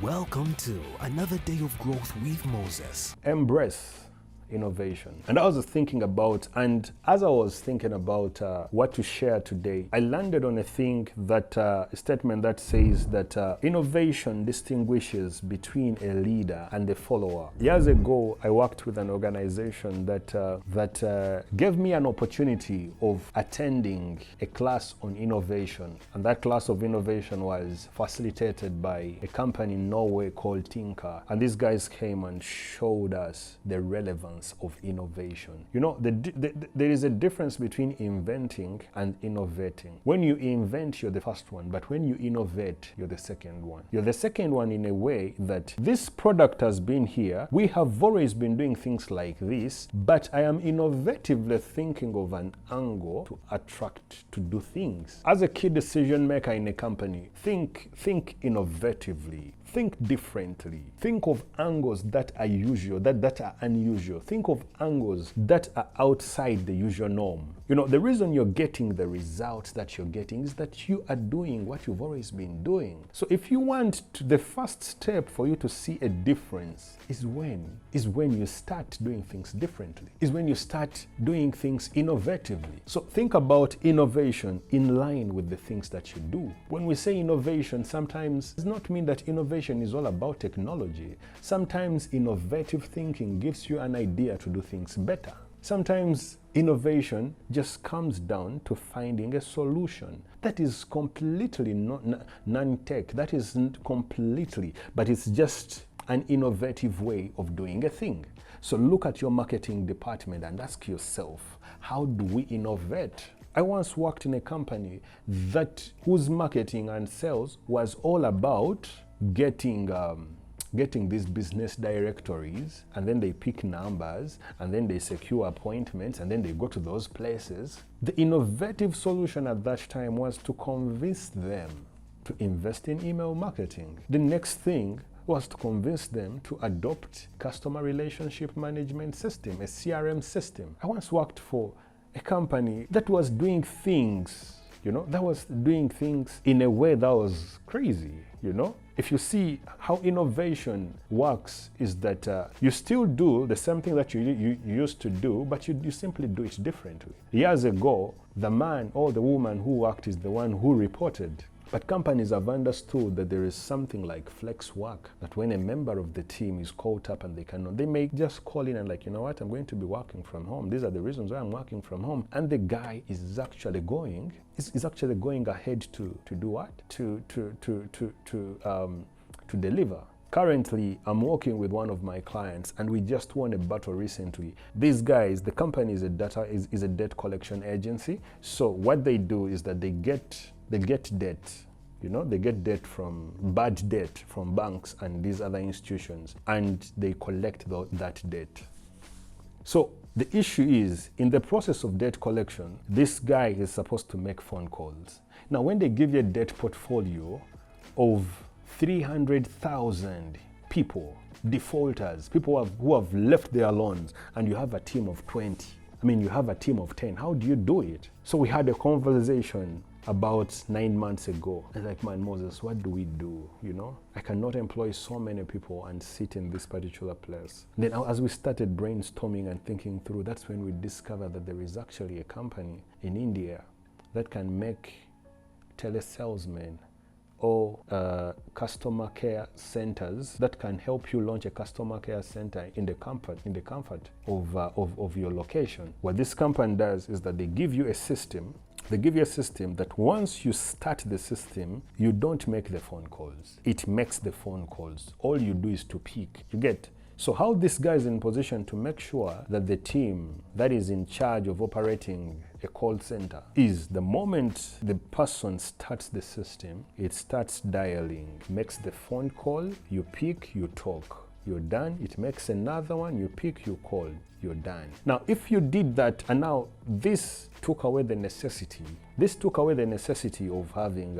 Welcome to another day of growth with Moses. Embrace innovation. And I was thinking about, and as I was thinking about what to share today, I landed on a statement that says that innovation distinguishes between a leader and a follower. Years ago, I worked with an organization that gave me an opportunity of attending a class on innovation. And that class of innovation was facilitated by a company in Norway called Tinka. And these guys came and showed us the relevance of innovation. You know, there is a difference between inventing and innovating. When you invent, you're the first one, but when you innovate, you're the second one. You're the second one in a way that this product has been here. We have always been doing things like this, but I am innovatively thinking of an angle to attract to do things. As a key decision maker in a company, think innovatively. Think differently. Think of angles that are usual, that are unusual. Think of angles that are outside the usual norm. You know, the reason you're getting the results that you're getting is that you are doing what you've always been doing. So if you want the first step for you to see a difference is when you start doing things differently, is when you start doing things innovatively. So think about innovation in line with the things that you do. When we say innovation, sometimes it does not mean that innovation is all about technology. Sometimes innovative thinking gives you an idea to do things better. Sometimes innovation just comes down to finding a solution that is completely non-tech, that isn't completely, but it's just an innovative way of doing a thing. So look at your marketing department and ask yourself, how do we innovate? I once worked in a company whose marketing and sales was all about getting these business directories, and then they pick numbers, and then they secure appointments, and then they go to those places. The innovative solution at that time was to convince them to invest in email marketing. The next thing was to convince them to adopt customer relationship management system, a CRM system. I once worked for a company that was doing things, that was doing things in a way that was crazy, If you see how innovation works is that you still do the same thing that you used to do, but you simply do it differently. Years ago, the man or the woman who worked is the one who reported. But companies have understood that there is something like flex work, that when a member of the team is caught up and they may just call in and like, you know what, I'm going to be working from home. These are the reasons why I'm working from home. And the guy is actually going ahead to do what? To deliver. Currently, I'm working with one of my clients and we just won a battle recently. These guys, the company is a debt collection agency. So what they do is that they get debt. They get bad debt from banks and these other institutions, and they collect that debt. So the issue is, in the process of debt collection, this guy is supposed to make phone calls. Now, when they give you a debt portfolio of 300,000 people, defaulters, people who have left their loans, and you have a team of 20, you have a team of 10, how do you do it? So we had a conversation about 9 months ago. I was like, man, Moses, what do we do? I cannot employ so many people and sit in this particular place. Then as we started brainstorming and thinking through, that's when we discovered that there is actually a company in India that can make telesalesmen or customer care centers that can help you launch a customer care center in the comfort of your location. What this company does is that they give you a system that once you start the system, you don't make the phone calls. It makes the phone calls. All you do is to pick. You get? So how this guy is in position to make sure that the team that is in charge of operating a call center is, the moment the person starts the system, it starts dialing, makes the phone call, you pick, you talk. You're done, it makes another one, you pick, you call, you're done. Now, if you did that, and now this took away the necessity of having,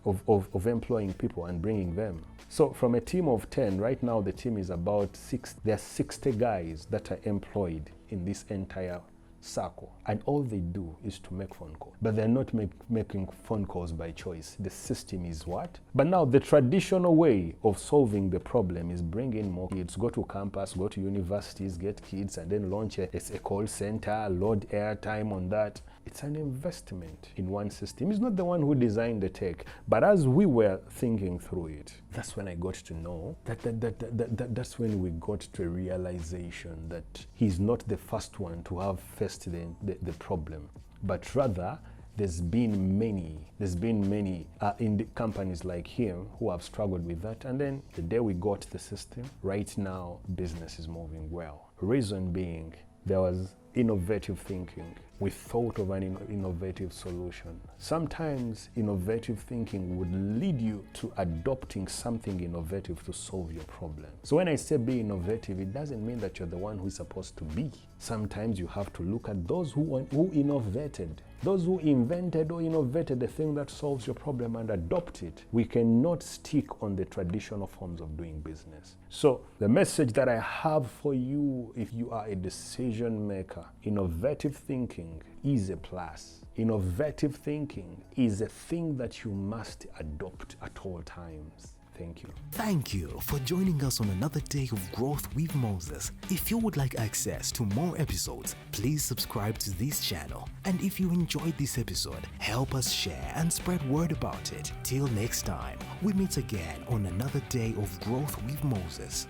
of employing people and bringing them. So from a team of 10, right now the team is about 6, there are 60 guys that are employed in this entire circle, and all they do is to make phone calls. But they're not making phone calls by choice. The system is what? But now the traditional way of solving the problem is bring in more kids, go to campus, go to universities, get kids, and then launch a call center, load airtime on that. It's an investment in one system. He's not the one who designed the tech, but as we were thinking through it, that's when I got to know that's when we got to a realization that he's not the first one to have faced the problem, but rather there's been many in the companies like him who have struggled with that. And then the day we got the system, right now business is moving well. Reason being, there was innovative thinking. We thought of an innovative solution. Sometimes innovative thinking would lead you to adopting something innovative to solve your problem. So when I say be innovative, it doesn't mean that you're the one who's supposed to be. Sometimes you have to look at those who innovated, those who invented or innovated the thing that solves your problem and adopt it. We cannot stick on the traditional forms of doing business. So the message that I have for you, if you are a decision maker, innovative thinking is a plus. Innovative thinking is a thing that you must adopt at all times. Thank you. Thank you for joining us on another day of Growth with Moses. If you would like access to more episodes, please subscribe to this channel. And if you enjoyed this episode, help us share and spread word about it. Till next time, we meet again on another day of Growth with Moses.